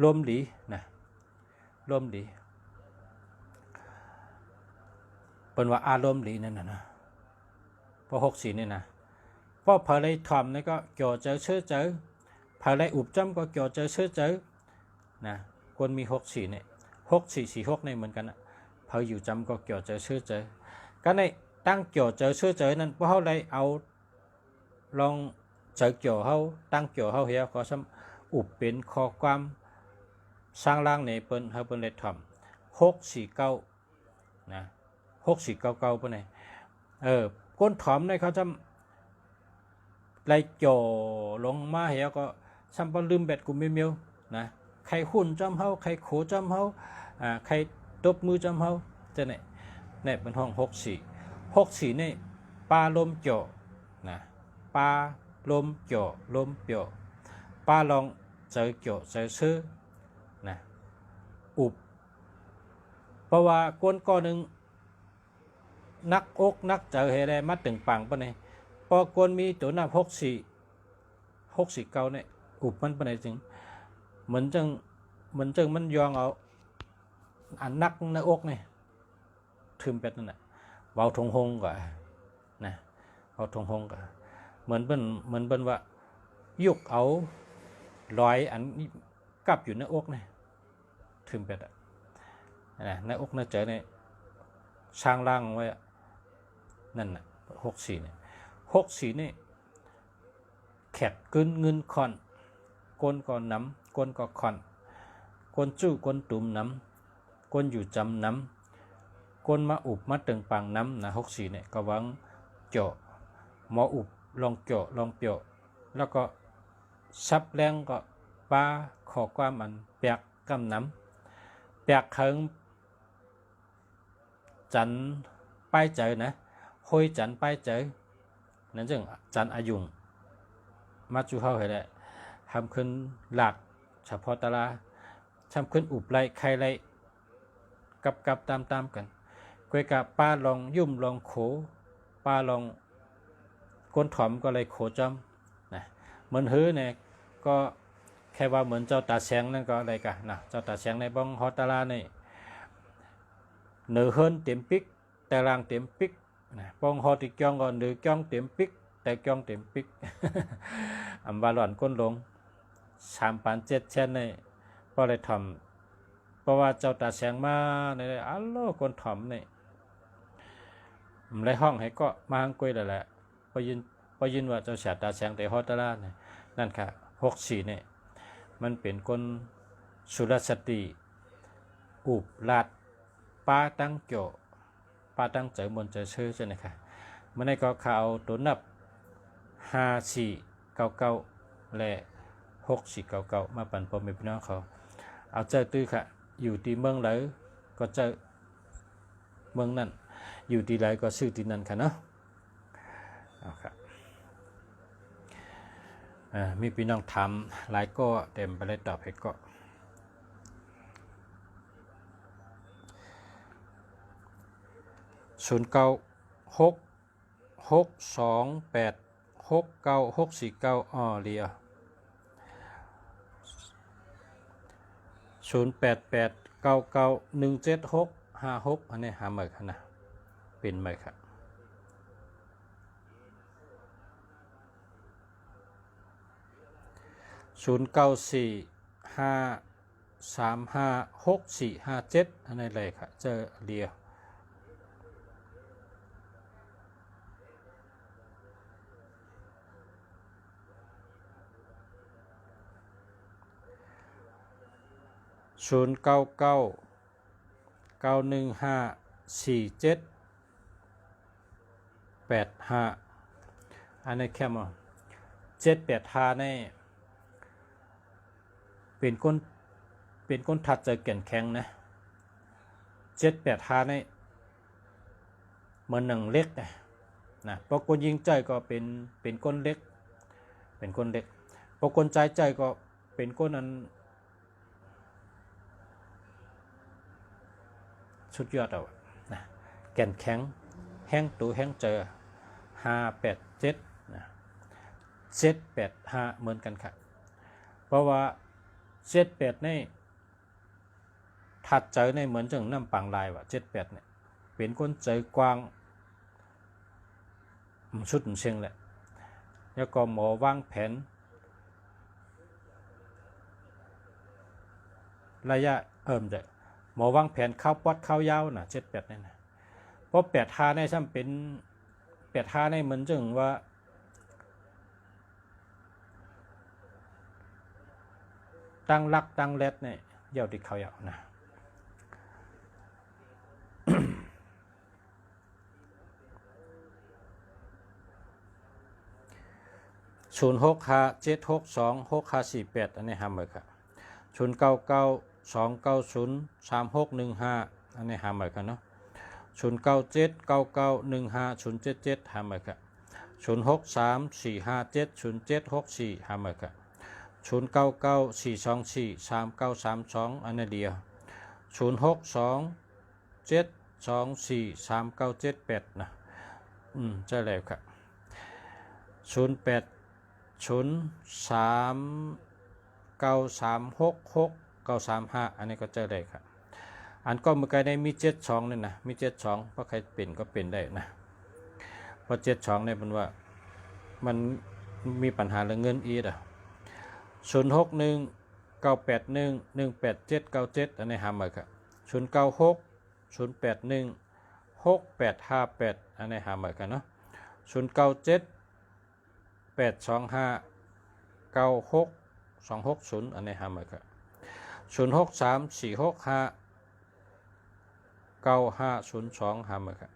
ลมดีนะลมดีเป็นว่าอารมณ์ดีนั่นนะพอ64นี่นะพอพอเลยทอมนี่ก็เกี่ยวเจอเจอพอเลยอุบจำก็เกี่ยวเจอนะคนมี64เนี่ย6446เนี่ยเหมือนกันนะพออยู่จำก็เกี่ยวเจอก็ในตั้งเกี่ยวเจอนั้นพอเขาเลยเอาลองเจอเกี่ยวเขาตั้งเกี่ยวเขาเหี้ยก็ซ้ำอุบเป็นข้อความสร้างร่างในเปิ้นเฮาเปิ้นเลยทำ649นะ6499ปะเนี่ยก้นถอมในเขาจำไล่จ่อลงมาเหี้ยก็ซ้ำบ่ลืมแบตกูเมียวนะใครหุ่นจำเฮาใครโขจำเฮาใครตบมือจำเฮาจะเนี่ยเป็นห้อง64นี่ปลาลมจ่อนะปลาลมจ่อลมเปียวปลาลองเจอจ่อเจอซื้อนะอุบเพราะว่าก้นก้อนหนึ่งนักอกนักเจอเฮได้มาตึงปังปะเนี่ยพอก้นมีตัวหน้า6469เนี่ยอุบมันปะเนี่ยจึงเหมือนจังมันยองเอาอันนักในอกเนี่ยทึมเป็ดนั่นแหละเบาทงหงก่อนนะเบาทงหงก่อนเหมือนเป็นว่ายุกเอาลอยอันกับอยู่ในอกเนี่ยทึมเป็ดอ่ะนะในอกน่าเจอเนี่ยช่างล่างไว้นั่นน่ะ64เนี่ยแขกกึนเงินคอนก้นก่อนน้ำก้นก็คอนก้นจู้ก้นตุ่มน้ำก้นอยู่จำน้ำก้นมาอุบมาตึงปังน้ำนะ64เนี่ยก็หวังเจาะหมออุบลองเจาะลองเปียวแล้วก็ซับแรงก็ปลาขอความมันเปียกกำน้ำ แปลกเคิงจันป้ายเจอนะห้อยจันป้ายเจอนั่นจึงจันอายุงมาจูเฮาให้ได้ทำขึ้นหลักเฉพาะตาลาทำขึ้นอุบไล่ใครไล่กับตามกันกวยกับป้าลองยุ่มลองโขป้าลองก้นถอมก็เลยโขจอมนะเหมือนฮื้อเนี่ยก็แค่ว่าเหมือนเจ้าตาแสงนั่นก็อะไรกันนะเจ้าตาแสงในบ้องฮอตาลานี่เหนือเฮินเต็มปิกแต่รางเต็มปิกนะบ้องฮอติกยองก็เหนือกยองเต็มปิกแต่กยองเต็มปิกอันบาลอนก้นลง3,700เช่นนี่ก็เลยทำเพราะว่าเจ้าตาแสงมาในอัลโลก้นถอมนี่ในห้องให้ก็มาหังกุยแล้วแหละพอยินว่าเจ้าชาตาแสงแต่ฮอตาลาเนี่ยนั่นค่ะ64เนี่ยมันเป็นคนสุรสติอุบลาดป้าตั้งโจป้าตั้งเจอมนเจอชื่อใช่ไหมคะมันในก็ข่าวตัวนับ5499และ6499มาปั่นปอมเป็นพี่น้องเขาเอาเจอตื้อค่ะอยู่ที่เมืองไหนก็เจอเมืองนั้นอยู่ที่ไหนก็ซื้อที่นั่นค่ะเนาะเอาครับมีพี่น้องทำหลายก็เต็มไปเลยตอบให้ก็0966286964อ๋อเรีย0889917656อันนี้หาใหม่ค่ะนะเป็นใหม่ค่ะ0945356457อันนี้เลยค่ะเจอเรีย0999154785อันนี้แค่มา785นี่เป็นก้นถัดเจอแก่นแข็งนะ785นี่เหมือนหนังเล็กนะพอคนยิงใจก็เป็นก้นเล็กเป็นก้นเล็กพอคนใจก็เป็นก้นนั้นสุดยอดเอานะแก่นแข็งแห้งตูแห้งเจอ587นะ785เหมือนกันครับเพราะว่า78นี่ถัดเจอในเหมือนจังน้ำปังลายว่า78เนี่ยเป็นคนใจกว้างชุดเชียงแหละแล้วก็หมอวางแผนระยะเด้อหมอวางแผนเข้าปอดเข้ายาวนะ78นี่นะเพราะ85นี่ซ้ำเป็น85นี่เหมือนจังว่าตั้งลักตั้งเล็ดเนี่ยเดี่ยวติดเขายาวนะ0657626548อันนี้ห้ามเลยครับ0992903615อันนี้ห้ามเลยครับเนาะ0979915077ห้ามเลยครับ0634570764ห้ามเลยครับ0994243932อันนี้เดียว0627243978นะใช่แล้วครับ0803936635อันนี้ก็เจอได้ครับอันก็เมื่อกี้ได้มี72นี่นะมี72เพราะใครเป็นก็เป็นได้นะเพราะ72เนี่ยมันว่ามันมีปัญหาเรื่องเงินอีก061981187797อันนี้หามาครับ0960816858อันนี้หามากันเนาะ0978259660อันนี้หามาครับ0634659502หามาครับ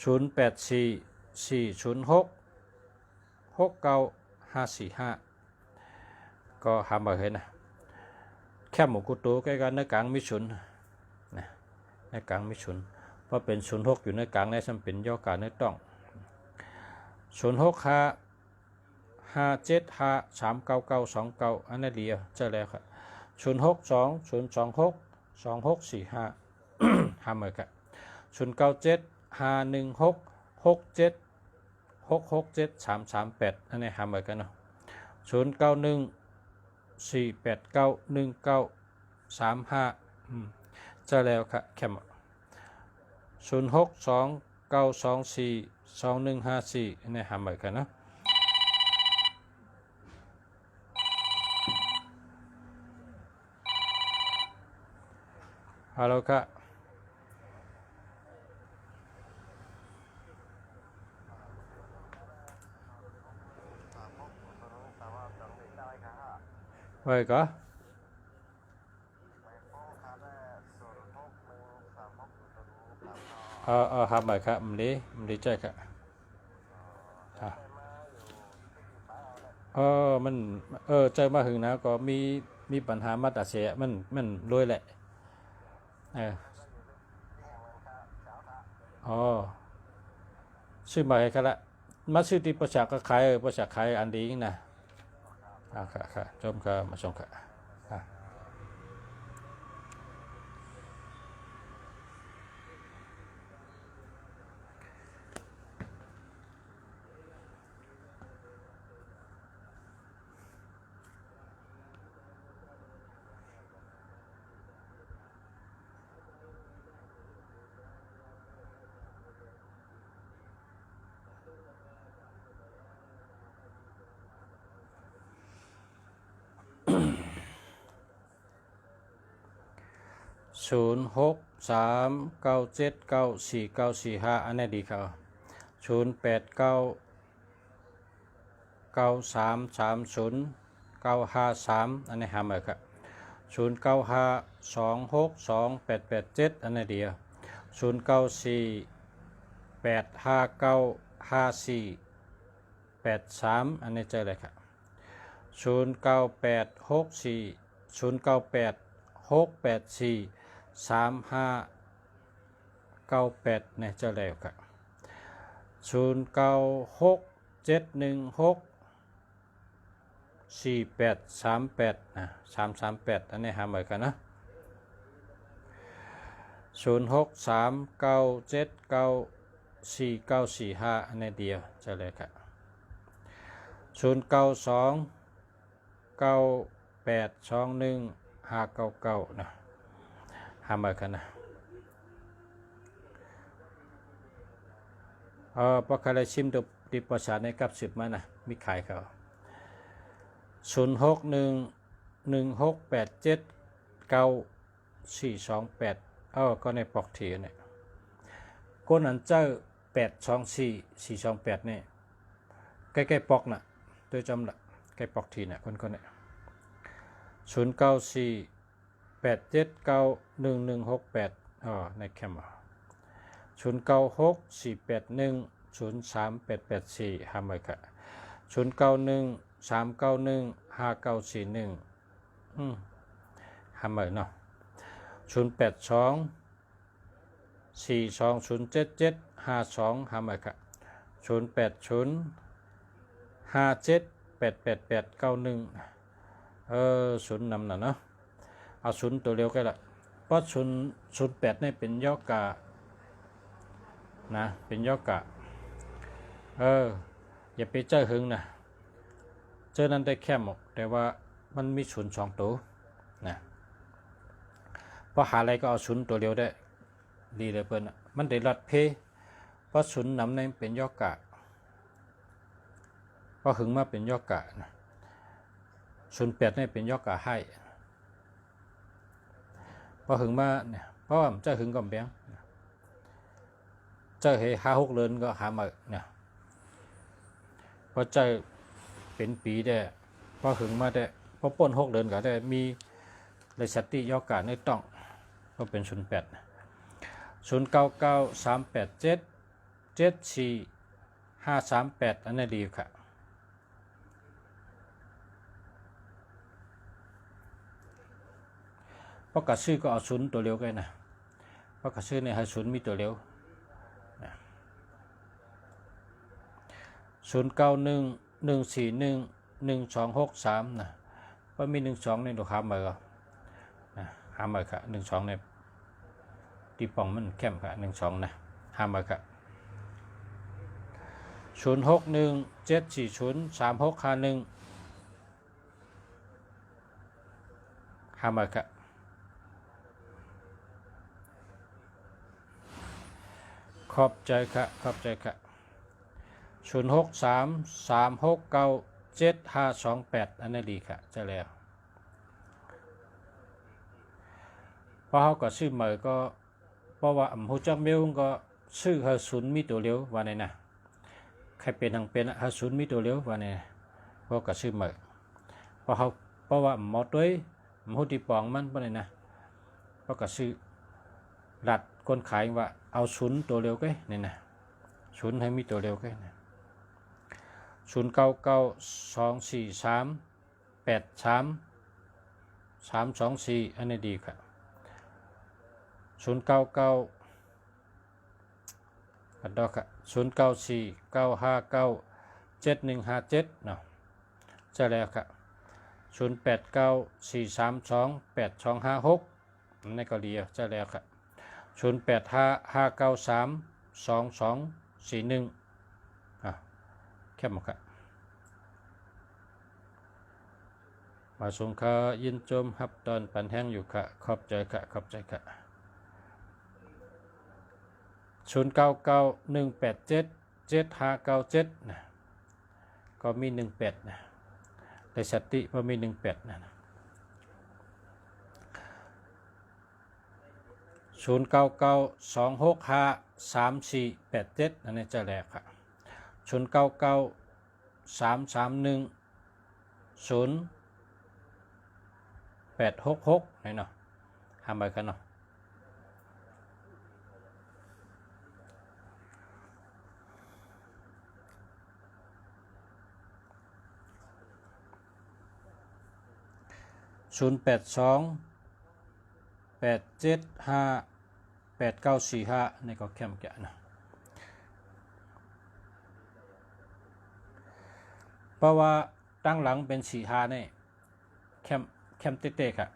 0844066945ก็หามาเห็นนะแค่หมูกุตูใกล้กันในกลางมิชุน ในกลางมีศูนย์เพราะเป็น06อยู่ในกลางในซ้ำเป็นย่อกาในต้อง06539929อันนั้นเดียวเจอแล้วครับ0620262645ห้าหมื่นครับ09751667667338อันนี้ห้าหมื่นกันเนาะ0914891935เจอแล้วครับแคม0629242154อันนี้ห้าหมื่นกันเนาะฮัลโหลครับไว้ก็ห้าหมื่นครับมันดีใจครับมันใจมาหึงนะก็มีปัญหามาตัดเสียมันรวยแหละซื้อมาให้กันละมาซื้อที่ประชาก็ขายประชาขายอันดีนะค่ะจมค่ะมาส่งค่ะ0639794945อันนี้ดีครับ0899330953อันนี้ห้าหมื่นครับ0952628887อันนี้เดียว0948595483อันนี้เจอเลยครับ098646843598เนี่ยเจอแล้วครับ0967164838นะ338อันนี้หาเหมือนกันนะ0639794945อันนี้เดียวเจอเลยครับ0929821599นะหาเหมือนกันนะพอใครชิมดิประชาในกับ10มานะมีขายเขา0611687948ก็ในปอกทีเนี่ยก้นอันเจ้า824428เนี่ยใกล้ๆปอกน่ะโดยจำละใกล้ปอกทีเนี่ยคนเนี่ย0948791168ในแคมป์096481038845หาเหมือนกัน0913915941หาเหมือนเนาะ0824207752หาเหมือนกัน0805788891ศูนย์นำน่ะเนาะเอาศูนย์ตัวเร็วก็ละเพราะ08นี่เป็นย่อกานะเป็นย่อกะอย่าไปเจอหึงนะเจอนั้นได้แค่หมดแต่ว่ามันมีศูนย์2ตัวนะพอหาอะไรก็เอาศูนย์ตัวเดียวได้ดีเลยเปิ้ลมันได้รัดเพเพราะศูนย์นำในเป็นย่อกะพอหึงมาเป็นย่อกะนะ08นี่เป็นย่อกะให้พอหึงมาเนี่ยเพราะว่าเจอหึงก็แบงเจอให้5-6เดือนก็หามาเนี่ยพอเจอเป็นปีได้พอหึงมาได้พอป้น6เดือนก็ได้มีเลยสติยอกาในต้องก็เป็น099387743538อันนี้ดีค่ะเพราะกระซื้อก็เอาศูนย์ตัวเร็วกันนะพ ราะกระซื้อในหาศูนย์มีตัวเร็ว0911411263นะว่ามี12ในตัวหามาก็หามาค่ะ12ในตีปองมันเข้มค่ะ12นะหามาค่ะ0617403651หามาค่ะขอบใจค่ะ0633697528อันนี้ดีค่ะจะแล้วพอเขาก็ซื้อใหม่ก็เพราะว่าหูจักเมลก็ซื้อหาศูนย์มีตัวเร็วว่าไงนะใครเป็นทางเป็นหาศูนย์มีตัวเร็วว่าไงเพราะก็ซื้อใหม่เพราะว่าหมดด้วยหูตีปองมันว่าไงนะเพราะก็ซื้อหลัดคนขายว่าเอาศูนย์ตัวเร็วก็เนี่ยนะศูนย์ให้มีตัวเร็วก็นะ0992438324อันนี้ดีครับ0999กันดอกครับ0949597157เนาะจะแล้วครับ0894328256นี่ก็ดีจะแล้วครับ0855932241แค่หมดครับมาส่งข่าวยินจมฮับตอนปันแห้งอยู่ค่ะขอบใจค่ะ0991877597นะก็มี18นะในสติพอมี18นะ0992653487อันนี้จะแรกค่ะ0993310866นี่เนาะทำไปกันเนาะ0828758945นี่ก็เข้มแก่นะเพราะว่าตั้งหลังเป็น45นี่เข้มเต๊ะๆค่ะ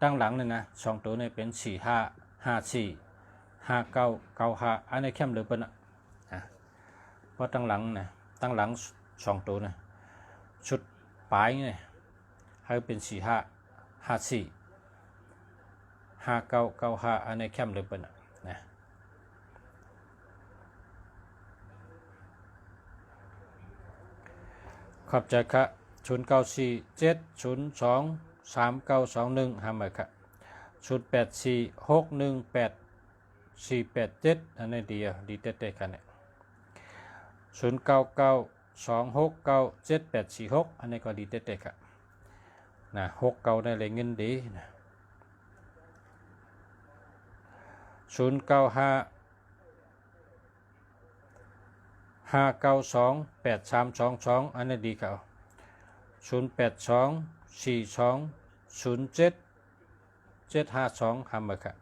ตั้งหลังเนี่ยนะ2ตัวนี่เป็น45545995อันนี้เข้มหรือเปล่านะเพราะตั้งหลัง2ตัวนะชุดปลายนี่ให้เป็น45545995อันนี้เข้มหรือเปล่านะขอบใจค่ะ0947023921หามาค่ะ0846184487อันนี้ดีเต๊ะๆกันเนี่ย0992697846อันนี้ก็ดีเต๊ะๆค่ะนะ69ได้เลยเงินดีนะ0955928322อันนี้ดีครับ0824207752หามาครับ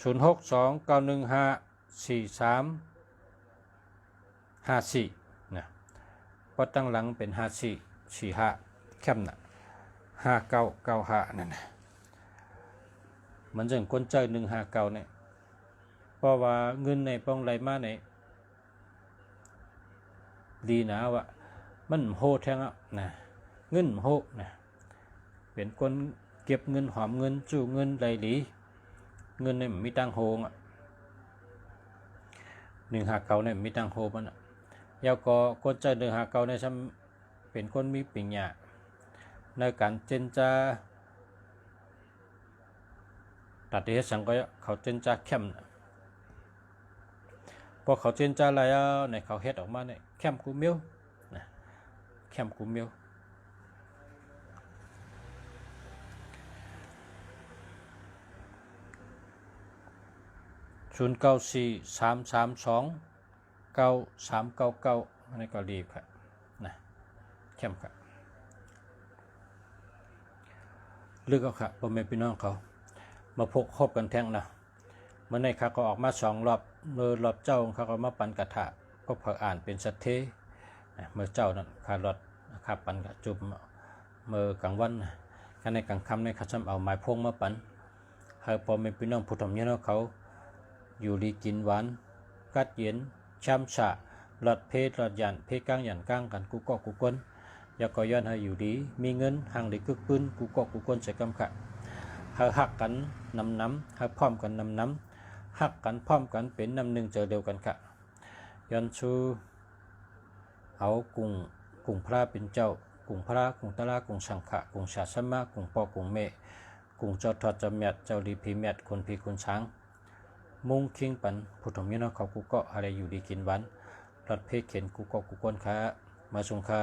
0629154354นะเพราะตั้งหลังเป็น5445เข้มนะ5995นั่นนะมันจะคนใจ159เนี่ยเพราะว่าเงินในป้องไหลมาในดีนะว่ามันโหดแท้งอ่ะนะเงินโหดนะเป็นคนเก็บเงินหอมเงินจู้เงินไหลหลีเงินเนี่ยมีตังโฮงอ่ะ159เนี่ยมีตังโฮมันอ่ะยาวก็คนใจ159เนี่ยซ้ำเป็นคนมีปัญญาในการเจนจาตัดที่สังก็เขาเจนจาเข้มพอเขาเจนจาอะไรในเขาเฮ็ดออกมาเนี่ยเข้มกูมิวนะเข้มกูมิว0943329399อันนี้ก็รีบครับนะเข้มครับเลือกเอาค่ะพ่อแม่พี่น้องเขา มาพกคบกันแท่งนะเมื่อในข้าก็ออกมา2 รอบเมื่อรอบเจ้าเขาก็มาปันกระทะก็เผออ่านเป็นสัตเทเมื่อเจ้านั้นข้ารถข้าปันกระจุบเมื่อกลางวันข้าในกลางค่ำในข้าจำเอาไม้พงมาปันให้พอเป็นพี่น้องผู้ทำเนี่ยเขาอยู่ดีกินหวานกัดเย็นช้ำฉะหลอดเพศหลอดยันเพศก้างยันก้างกันกูก็กูก้นอยากก็ย้อนให้อยู่ดีมีเงินห่างได้กึกปืนกูก็กูก้นใส่กำขะให้หักกันน้ำให้พร้อมกันน้ำหักกันพร้อมกันเป็นน้ำหนึ่งเจอเดียวกันค่ะย้อนชูเอากุ่งพระเป็นเจ้ากุ่งพระกุ่งตะลากุ่งสังขะกุ่งชาสมะกุ่งปอกุ่งเมกุ่งเจ้าทอดเจ้าเมียดเจ้าลีพีเมียดคนพีคนช้างมุงคิงปันผู้ถมยนเขากูก็อะไรอยู่ดีกินวันรถเพศเข็นกูก็กูก้นค้ามาสงค้า